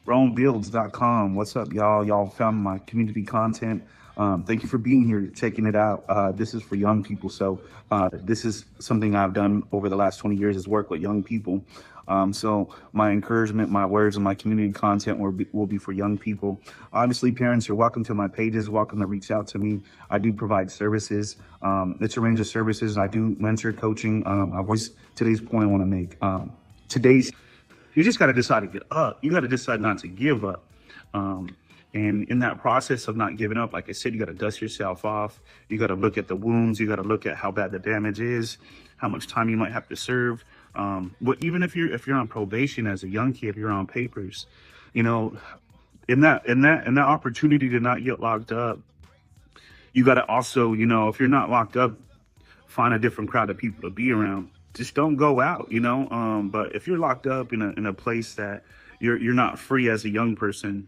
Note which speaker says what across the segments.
Speaker 1: RomeBuilds.com. What's up, y'all? Y'all found my community content. Thank you for being here, checking it out. This is for young people. So this is something I've done over the last 20 years is work with young people. So my encouragement, my words, and my community content will be for young people. Obviously, parents are welcome to my pages, welcome to reach out to me. I do provide services. It's a range of services. I do mentor coaching. Today's point I want to make. You just got to decide to get up. You got to decide not to give up. And in that process of not giving up, like I said, you got to dust yourself off. You got to look at the wounds. You got to look at how bad the damage is, how much time you might have to serve. But even if you're on probation as a young kid, you're on papers, you know, in that opportunity to not get locked up, you got to also, you know, if you're not locked up, find a different crowd of people to be around. Just don't go out, you know. But if you're locked up in a place that you're not free as a young person,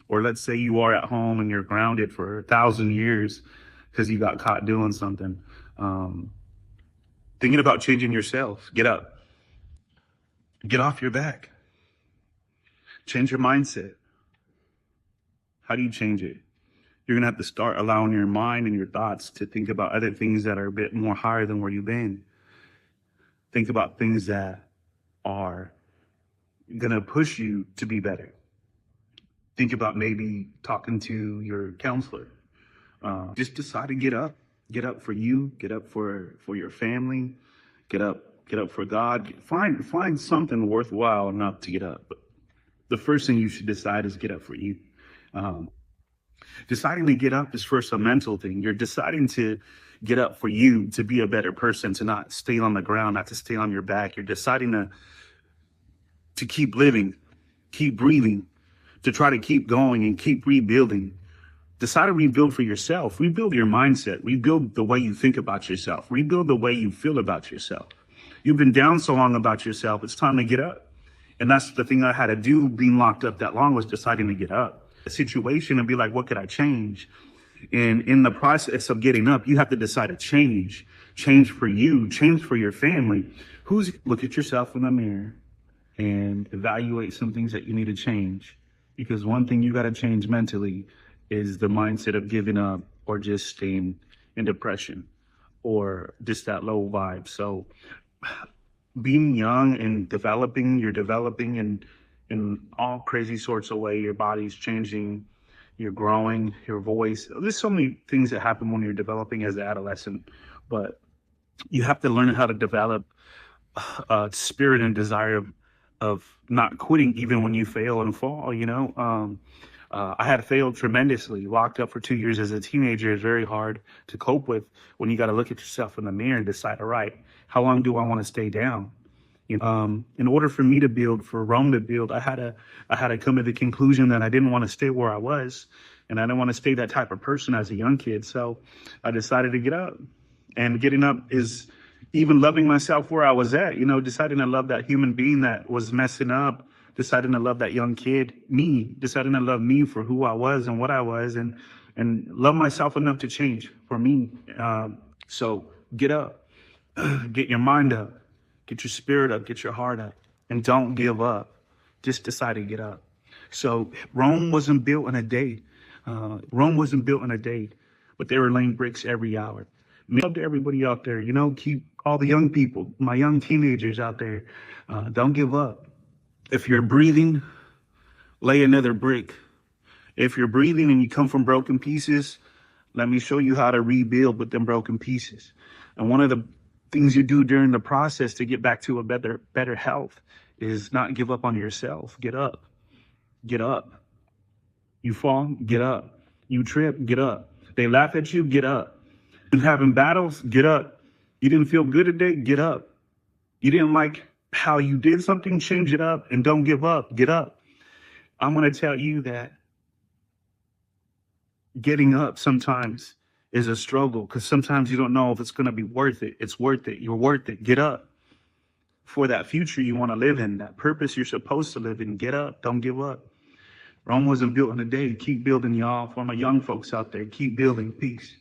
Speaker 1: or let's say you are at home and you're grounded for 1,000 years because you got caught doing something, thinking about changing yourself, get up, get off your back, change your mindset. How do you change it? You're gonna have to start allowing your mind and your thoughts to think about other things that are a bit more higher than where you've been. Think about things that are gonna push you to be better. Think about maybe talking to your counselor. Just decide to get up for you, get up for your family, get up for God. Find something worthwhile enough to get up. But the first thing you should decide is get up for you. Deciding to get up is first a mental thing. You're deciding to get up for you, to be a better person, to not stay on the ground, not to stay on your back. You're deciding to keep living, keep breathing, to try to keep going and keep rebuilding. Decide to rebuild for yourself. Rebuild your mindset. Rebuild the way you think about yourself. Rebuild the way you feel about yourself. You've been down so long about yourself, it's time to get up. And that's the thing I had to do being locked up that long, was deciding to get up. A situation and be like, what could I change? And in the process of getting up, you have to decide to change for you, change for your family. Look at yourself in the mirror and evaluate some things that you need to change. Because one thing you got to change mentally is the mindset of giving up or just staying in depression or just that low vibe. So being young and you're developing in all crazy sorts of ways. Your body's changing, you're growing, your voice. There's so many things that happen when you're developing as an adolescent, but you have to learn how to develop a spirit and desire of not quitting even when you fail and fall, you know. I had failed tremendously. Locked up for 2 years as a teenager is very hard to cope with when you got to look at yourself in the mirror and decide, all right, how long do I want to stay down? You know, in order for me to build, for Rome to build, I had to come to the conclusion that I didn't want to stay where I was, and I didn't want to stay that type of person as a young kid. So I decided to get up, and getting up is even loving myself where I was at, you know, deciding to love that human being that was messing up, deciding to love that young kid, me, deciding to love me for who I was and what I was, and love myself enough to change for me. So get up, get your mind up, get your spirit up, get your heart up, and don't give up. Just decide to get up. So Rome wasn't built in a day. But they were laying bricks every hour. Love to everybody out there, you know, keep all the young people, my young teenagers out there, don't give up. If you're breathing, lay another brick. If you're breathing and you come from broken pieces, let me show you how to rebuild with them broken pieces. And one of the things you do during the process to get back to a better health is not give up on yourself. Get up. You fall, get up. You trip, get up. They laugh at you, get up. You're having battles, get up. You didn't feel good today, get up. You didn't like how you did something, change it up, and don't give up, get up. I'm going to tell you that getting up sometimes is a struggle, because sometimes you don't know if it's going to be worth it. It's worth it. You're worth it. Get up. For that future you want to live in, that purpose you're supposed to live in, get up. Don't give up. Rome wasn't built in a day. Keep building, y'all. For my young folks out there, keep building. Peace.